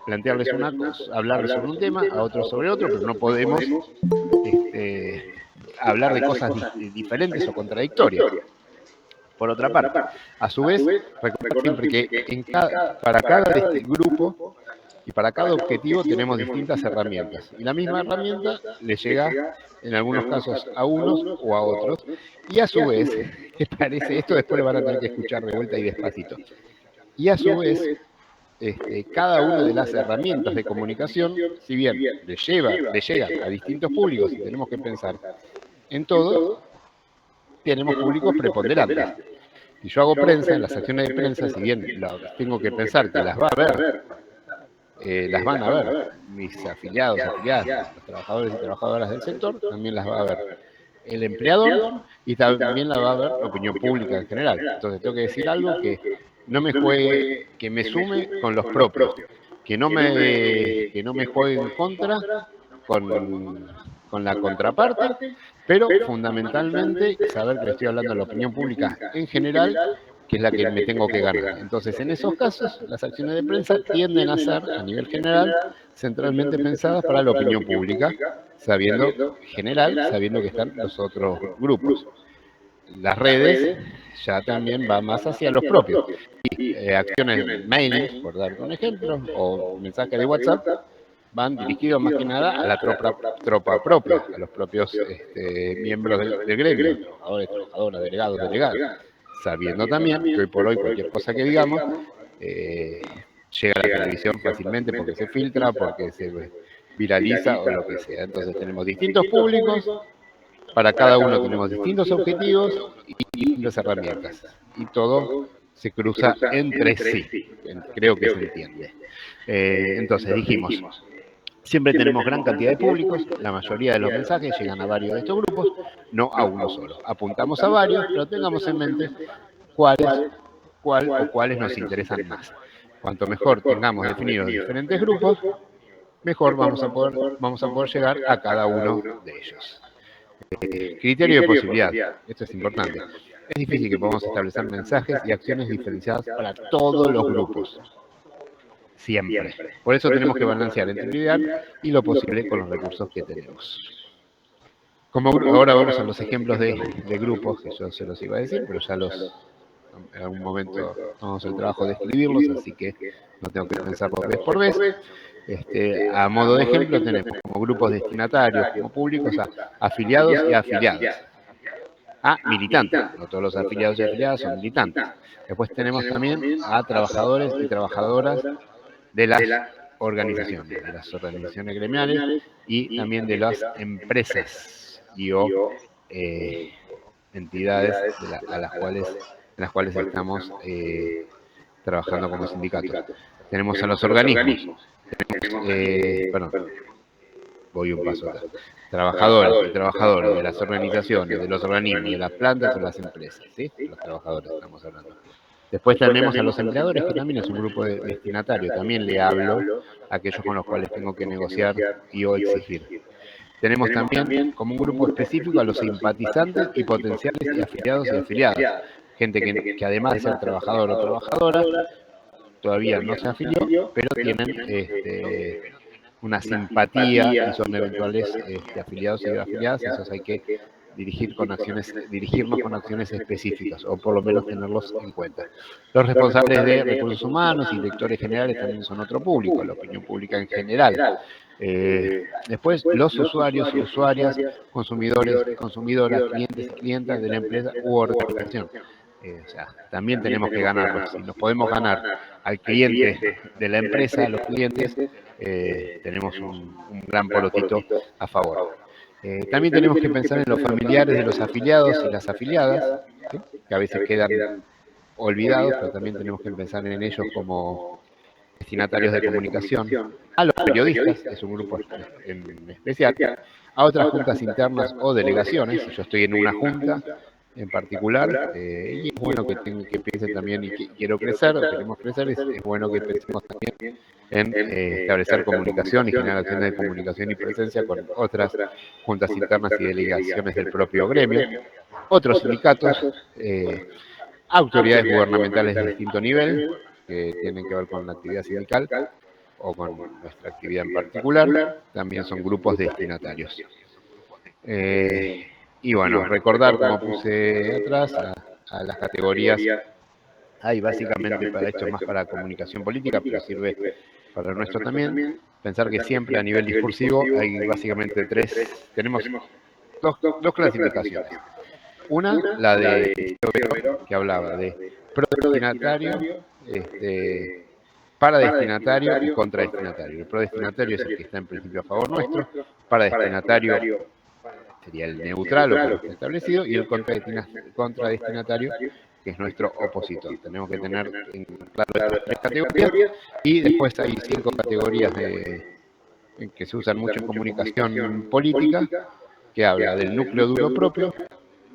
plantearles una cosa, hablarles sobre un tema, a otros sobre otro, pero no podemos hablar de cosas diferentes o contradictorias. Por otra parte, a su vez, recordar siempre que para cada grupo y para cada objetivo tenemos distintas herramientas. Y la misma herramienta le llega en algunos casos a unos o a otros. Y a su vez, ¿qué parece? Esto después lo van a tener que escuchar de vuelta y despacito. Y a su vez, cada una de las herramientas de comunicación, si bien le llega a distintos públicos y tenemos que pensar en todo, tenemos públicos preponderantes. Si yo hago prensa, en las acciones de prensa, si bien tengo que pensar que las va a ver, las van a ver mis afiliados, afiliadas, los trabajadores y trabajadoras del sector, también las va a ver el empleador y también la va a ver la opinión pública en general. Entonces tengo que decir algo que no me juegue, que me sume con los propios, que no me juegue en contra con la contraparte, pero fundamentalmente saber que le estoy hablando de la opinión pública en general, que es la que me tengo que ganar. Entonces, en esos casos, las acciones de prensa tienden a ser, a nivel general, centralmente pensadas para la opinión pública, sabiendo que están los otros grupos. Las redes ya también va más hacia los propios. Y acciones de mailing, por dar un ejemplo, o mensajes de WhatsApp, van dirigidos más que nada a la tropa propia, a los propios miembros del gremio, trabajadores, trabajadoras, delegados, sabiendo también que hoy por hoy cualquier cosa que digamos llega a la televisión fácilmente porque se filtra, porque se viraliza o lo que sea. Entonces tenemos distintos públicos, para cada uno tenemos distintos objetivos y distintas herramientas. Y todo se cruza entre sí. Creo que se entiende. Entonces dijimos, siempre tenemos gran cantidad de públicos, la mayoría de los mensajes llegan a varios de estos grupos, no a uno solo. Apuntamos a varios, pero tengamos en mente cuáles nos interesan más. Cuanto mejor tengamos definidos diferentes grupos, mejor vamos a poder llegar a cada uno de ellos. Criterio de posibilidad, esto es importante. Es difícil que podamos establecer mensajes y acciones diferenciadas para todos los grupos. Siempre. Por eso tenemos que balancear entre lo ideal y lo posible con los recursos que tenemos. Ahora vamos a los ejemplos de grupos, que yo se los iba a decir, pero ya en algún momento tomamos el trabajo de escribirlos, así que no tengo que pensarlos vez por vez. A modo de ejemplo tenemos como grupos destinatarios, como públicos, a afiliados y afiliadas. A militantes, no todos los afiliados y afiliadas son militantes. Después tenemos también a trabajadores y trabajadoras de las organizaciones gremiales y también de las empresas y entidades en las cuales estamos trabajando como sindicato. Tenemos a los organismos, voy un paso atrás. Trabajadores y trabajadoras de las organizaciones, de los organismos, de las plantas o de las empresas, ¿sí? Los trabajadores estamos hablando. Después tenemos a los empleadores, que también es un grupo destinatario. También le hablo a aquellos con los cuales tengo que negociar y o exigir. Tenemos también como un grupo específico a los simpatizantes y potenciales y afiliados y afiliadas. Gente que además de ser trabajador o trabajadora, todavía no se afilió, pero tienen una simpatía y son eventuales afiliados y afiliadas. Esos hay que dirigirnos con acciones específicas, o por lo menos tenerlos en cuenta. Los responsables de recursos humanos y directores generales también son otro público, la opinión pública en general. Después, los usuarios y usuarias, consumidores, consumidoras, clientes y clientas de la empresa u organización. También tenemos que ganarlos. Si nos podemos ganar al cliente de la empresa, a los clientes, tenemos un gran polotito a favor. También tenemos que pensar en los familiares de los afiliados y las afiliadas, ¿sí? Que a veces quedan olvidados, pero también tenemos que pensar en ellos como destinatarios de comunicación, a los periodistas, es un grupo en especial, a otras juntas internas o delegaciones. Si yo estoy en una junta, en particular, y es bueno que piensen también, y quiero crecer, o queremos crecer, es bueno que pensemos también en establecer comunicación y generar acciones de comunicación y presencia con otras juntas internas y delegaciones del propio gremio, otros sindicatos, autoridades gubernamentales de distinto nivel, que tienen que ver con la actividad sindical o con nuestra actividad en particular, también son grupos destinatarios. Y bueno, recordar, como puse atrás, a las categorías. Hay básicamente para esto más para comunicación política, pero sirve para el nuestro también. Pensar que siempre a nivel discursivo hay básicamente tenemos dos clasificaciones. Una, la de que hablaba de prodestinatario, paradestinatario y contradestinatario. El prodestinatario es el que está en principio a favor nuestro, paradestinatario sería el neutral o que está establecido, y el contradestinatario, que es nuestro opositor. Tenemos que tener en claro estas tres categorías, y después hay 5 categorías que se usan mucho en comunicación política, que habla del núcleo duro propio,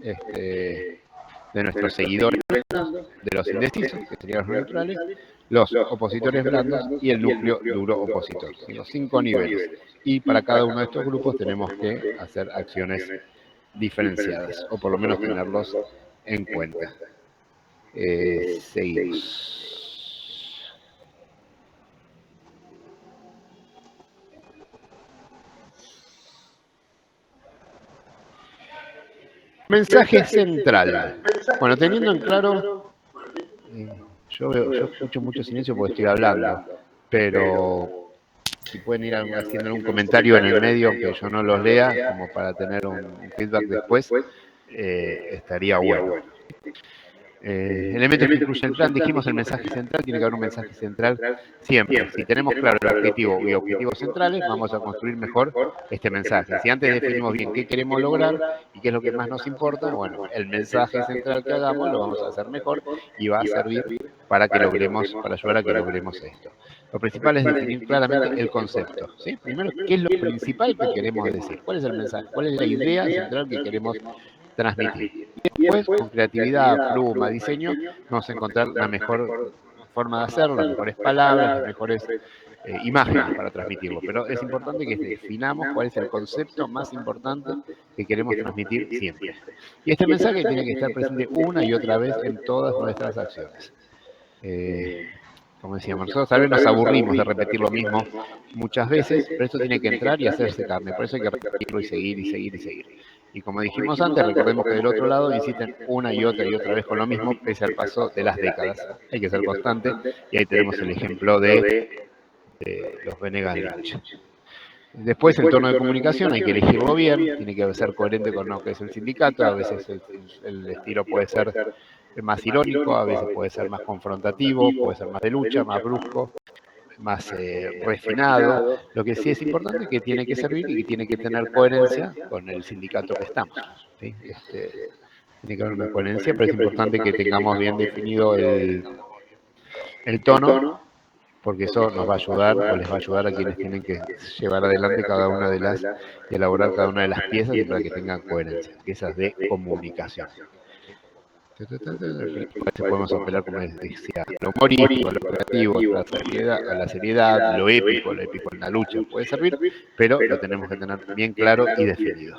de nuestros seguidores, de los indecisos, que serían los neutrales, los opositores blandos y el núcleo duro opositor. Los 5 niveles. Y para cada uno de estos grupos tenemos que hacer acciones diferenciadas, o por lo menos tenerlos en cuenta. Seguimos. Mensaje central. Bueno, teniendo en claro, yo escucho mucho silencio porque estoy hablando, pero si pueden ir haciendo un comentario en el medio que yo no los lea, como para tener un feedback después, estaría bueno. Elementos que incluye el plan, dijimos el mensaje central, tiene que haber un mensaje central siempre. Si tenemos claro el objetivo y objetivos centrales, vamos a construir mejor este mensaje. Si antes definimos bien qué queremos lograr y qué es lo que más nos importa, bueno, el mensaje central que hagamos lo vamos a hacer mejor y va a servir para que logremos, para ayudar a que logremos esto. Lo principal es definir claramente el concepto, ¿sí? Primero, ¿qué es lo principal que queremos decir? ¿Cuál es el mensaje? ¿Cuál es la idea central que queremos transmitir? Y después, con creatividad, pluma, diseño, vamos a encontrar la mejor forma de hacerlo, las mejores palabras, las mejores imágenes para transmitirlo. Pero es importante que definamos cuál es el concepto más importante que queremos transmitir siempre. Y este mensaje tiene que estar presente una y otra vez en todas nuestras acciones. Como decíamos, nosotros tal vez nos aburrimos de repetir lo mismo muchas veces, pero esto tiene que entrar y hacerse carne. Por eso hay que repetirlo y seguir y seguir y seguir. Y como dijimos antes, recordemos que del otro lado insisten una y otra vez con lo mismo, pese al paso de las décadas. Hay que ser constante, y ahí tenemos el ejemplo de los Venegas Lynch. Después, el tono de comunicación hay que elegirlo bien, tiene que ser coherente con lo que es el sindicato. A veces el estilo puede ser más irónico, a veces puede ser más confrontativo, puede ser más de lucha, más brusco, más refinado. Lo que sí es importante es que tiene que servir y que tiene que tener coherencia con el sindicato que estamos, ¿sí? Tiene que haber una coherencia, pero es importante que tengamos bien definido el tono, porque eso nos va a ayudar, o les va a ayudar a quienes tienen que llevar adelante cada una de las, y elaborar cada una de las piezas, y para que tengan coherencia, piezas de comunicación. Podemos apelar, como les decía, lo humorístico, lo creativo, a la seriedad, lo épico en la lucha puede servir, pero lo tenemos que tener bien claro y definido.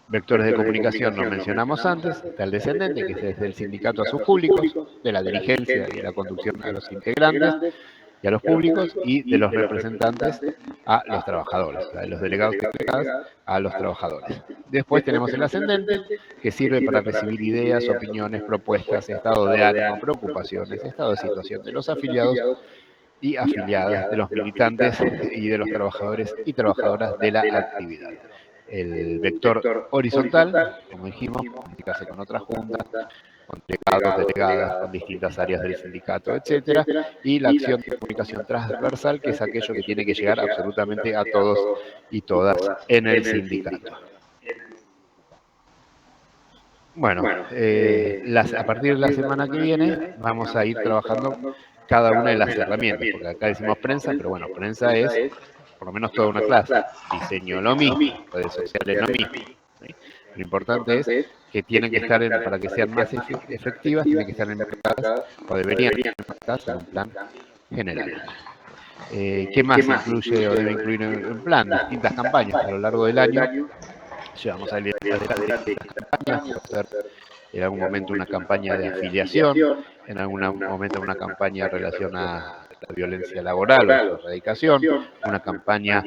Vectores de comunicación nos mencionamos antes, está el descendente, que es desde el sindicato a sus públicos, de la dirigencia y la conducción a los integrantes y a los públicos, y de los representantes a los trabajadores, de los delegados y delegadas a los trabajadores. Después tenemos el ascendente, que sirve para recibir ideas, opiniones, propuestas, estado de ánimo, preocupaciones, estado de situación de los afiliados y afiliadas, de los militantes y de los trabajadores y trabajadoras de la actividad. El vector horizontal, como dijimos, comunicarse con otras juntas, con delegados, delegadas, con distintas áreas del sindicato, etcétera, y la acción de comunicación transversal, que es aquello que tiene que llegar absolutamente a todos y todas en el sindicato. Bueno, a partir de la semana que viene vamos a ir trabajando cada una de las herramientas, porque acá decimos prensa, pero bueno, prensa es por lo menos toda una clase. Diseño lo mismo, redes sociales lo mismo, ¿sí? Lo importante es que tienen que estar, para que sean más efectivas, tienen que estar enmarcadas, o deberían estar enmarcadas en un plan general. ¿Qué más incluye o debe incluir un plan? Distintas campañas a lo largo del año. Llevamos adelante distintas campañas, puede ser en algún momento una campaña de afiliación, en algún momento una campaña en relación a la violencia laboral o su erradicación, una campaña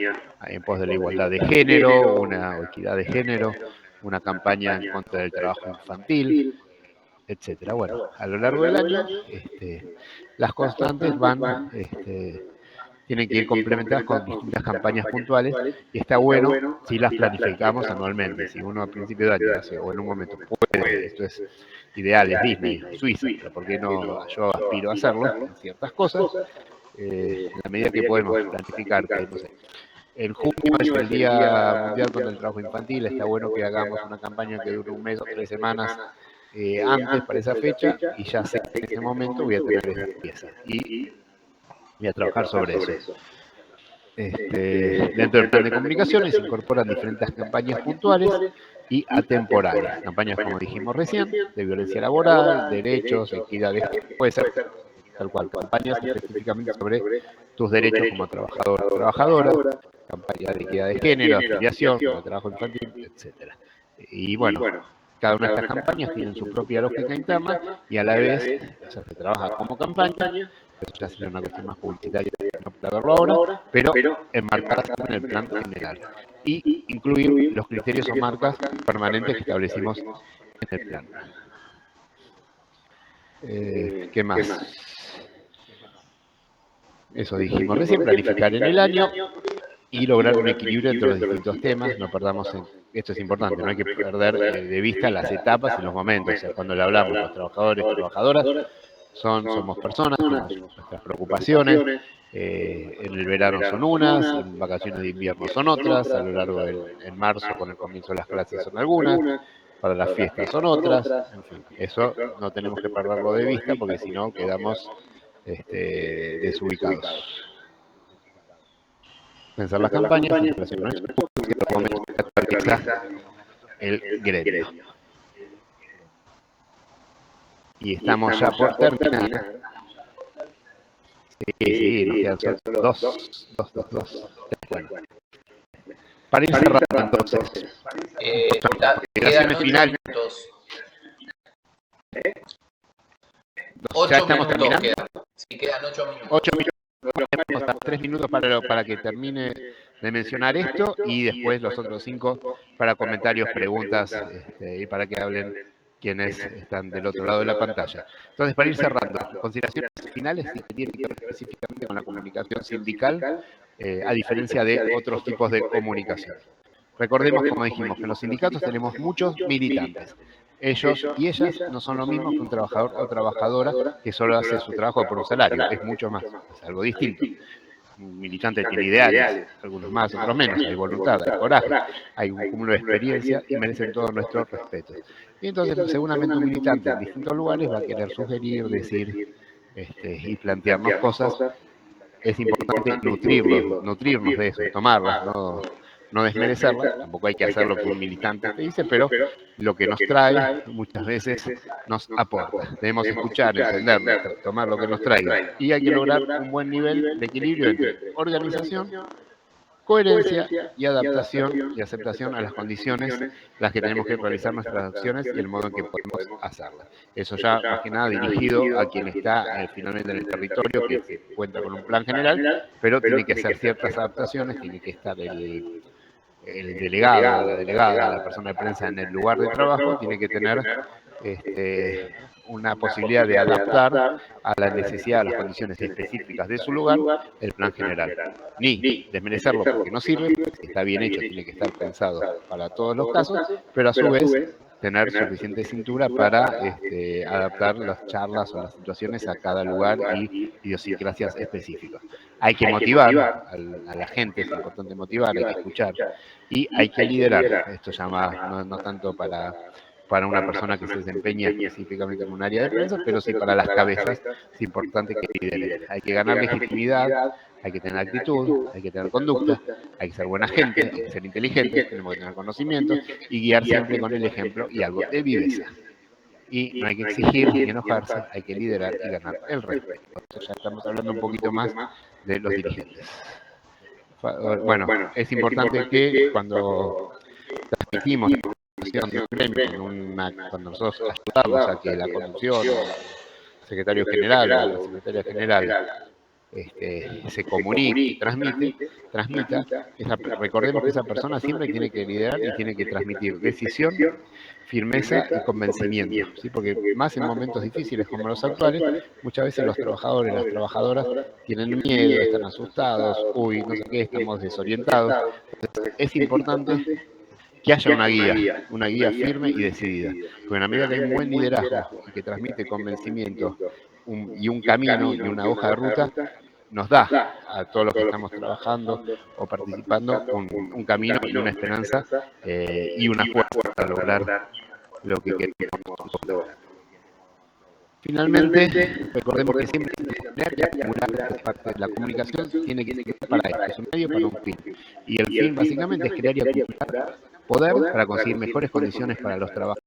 en pos de la igualdad de género, una equidad de género, una campaña en contra del trabajo infantil, etcétera. Bueno, a lo largo del año, las constantes van, tienen que ir complementadas con distintas campañas puntuales, y está bueno si las planificamos anualmente. Si uno a principio de año hace, o en un momento puede, esto es ideal, es Disney, Suiza, pero ¿por qué no? Yo aspiro a hacerlo en ciertas cosas, en la medida que podemos planificar, que no sé, en junio es el Día Mundial contra el Trabajo Infantil, está bueno que hagamos una campaña que dure un mes o 3 semanas antes para esa fecha, y ya sé que en ese momento voy a tener esa pieza y voy a trabajar sobre eso. Dentro del plan de comunicaciones se incorporan diferentes campañas puntuales y atemporales. Campañas, como dijimos recién, de violencia laboral, derechos, equidad, puede ser tal cual, campañas específicamente sobre tus derechos como trabajador o trabajadora, campaña de equidad de género, afiliación, como trabajo infantil, etc. Y bueno, cada una de estas campañas tiene su propia lógica interna, y a la vez, o sea, se trabaja como campaña. Eso ya sería una cuestión más publicitaria, no para verlo ahora, pero enmarcadas en el plan general. Y incluir los criterios o marcas permanentes que establecimos en el plan. ¿Qué más? Eso dijimos recién, planificar en el año y lograr un equilibrio entre los distintos temas. No perdamos, esto es importante, no hay que perder de vista las etapas y los momentos. O sea, cuando le hablamos a los trabajadores y trabajadoras, somos personas, tenemos nuestras preocupaciones, en el verano son unas, en vacaciones de invierno son otras, a lo largo en marzo con el comienzo de las clases son algunas, para las fiestas son otras, en fin, eso no tenemos que perderlo de vista, porque si no quedamos desubicados. Pensar las campañas en relación a nuestro público, actualiza el gremio. Y estamos ya por terminar. Sí, nos quedan solo dos. Bueno. Para ir cerrando entonces. Quedan 8 finales. minutos. Ya estamos terminando. Sí, quedan 8 minutos. 8 minutos. Tenemos 3 minutos para que termine de mencionar esto, y después los otros 5 para comentarios, preguntas, y para que hablen quienes están del otro lado de la pantalla. Entonces, para ir cerrando, consideraciones finales que tienen que ver específicamente con la comunicación sindical, a diferencia de otros tipos de comunicación. Recordemos, como dijimos, que en los sindicatos tenemos muchos militantes. Ellos y ellas no son lo mismo que un trabajador o trabajadora que solo hace su trabajo por un salario, es mucho más, es algo distinto. Un militante tiene ideales, algunos más, otros menos, hay voluntad, hay coraje, hay un cúmulo de experiencia y merecen todo nuestro respeto. Y entonces, seguramente un militante en distintos lugares va a querer sugerir, decir y plantearnos cosas. Es importante nutrirnos de eso, tomarlas, no desmerecerlas. Tampoco hay que hacer lo que un militante te dice, pero lo que nos trae muchas veces nos aporta. Debemos escuchar, entender, tomar lo que nos traiga. Y hay que lograr un buen nivel de equilibrio entre organización, coherencia y adaptación y aceptación a las condiciones en las que tenemos que realizar nuestras acciones y el modo en que podemos hacerlas. Eso ya, más que nada, dirigido a quien está finalmente en el territorio, que cuenta con un plan general, pero tiene que hacer ciertas adaptaciones, tiene que estar el delegado, la delegada, la persona de prensa en el lugar de trabajo, tiene que tener una posibilidad de adaptar a la necesidad, a las condiciones específicas de su lugar, el plan general. Ni desmerecerlo porque no sirve, si está bien hecho tiene que estar pensado para todos los casos, pero a su vez tener suficiente cintura para adaptar las charlas o las situaciones a cada lugar y idiosincrasias específicas. Hay que motivar a la gente, es importante motivar, hay que escuchar, y hay que liderar. Esto llama no tanto para para una persona que se desempeña específicamente en un área de prensa, pero sí para las cabezas es importante que lideren. Hay que ganar legitimidad, hay que tener actitud, hay que tener conducta, hay que ser buena gente, hay que ser inteligente, tenemos que tener conocimiento y guiar siempre con el ejemplo y algo de viveza. Y no hay que exigir ni enojarse, hay que liderar y ganar el respeto. Entonces ya estamos hablando un poquito más de los dirigentes. Bueno, es importante que cuando transmitimos la conversación de un gremio, cuando nosotros ayudamos a que la conducción, el secretario general o la secretaria general se comunique y transmita, recordemos que esa persona siempre tiene que liderar y tiene que transmitir decisión, firmeza y convencimiento, ¿sí? Porque más en momentos difíciles como los actuales, muchas veces los trabajadores y las trabajadoras tienen miedo, están asustados, no sé qué, estamos desorientados. Entonces, es importante que haya una guía firme y decidida, porque en la medida que hay un buen liderazgo y que transmite convencimiento y un camino y una hoja de ruta, nos da a todos los que estamos trabajando o participando un camino y una esperanza y una fuerza para lograr lo que queremos lograr. Finalmente, recordemos que siempre hay que acumular la comunicación tiene que ser para esto, es un medio para un fin. Y el fin básicamente es crear y acumular poder para conseguir mejores condiciones para los trabajadores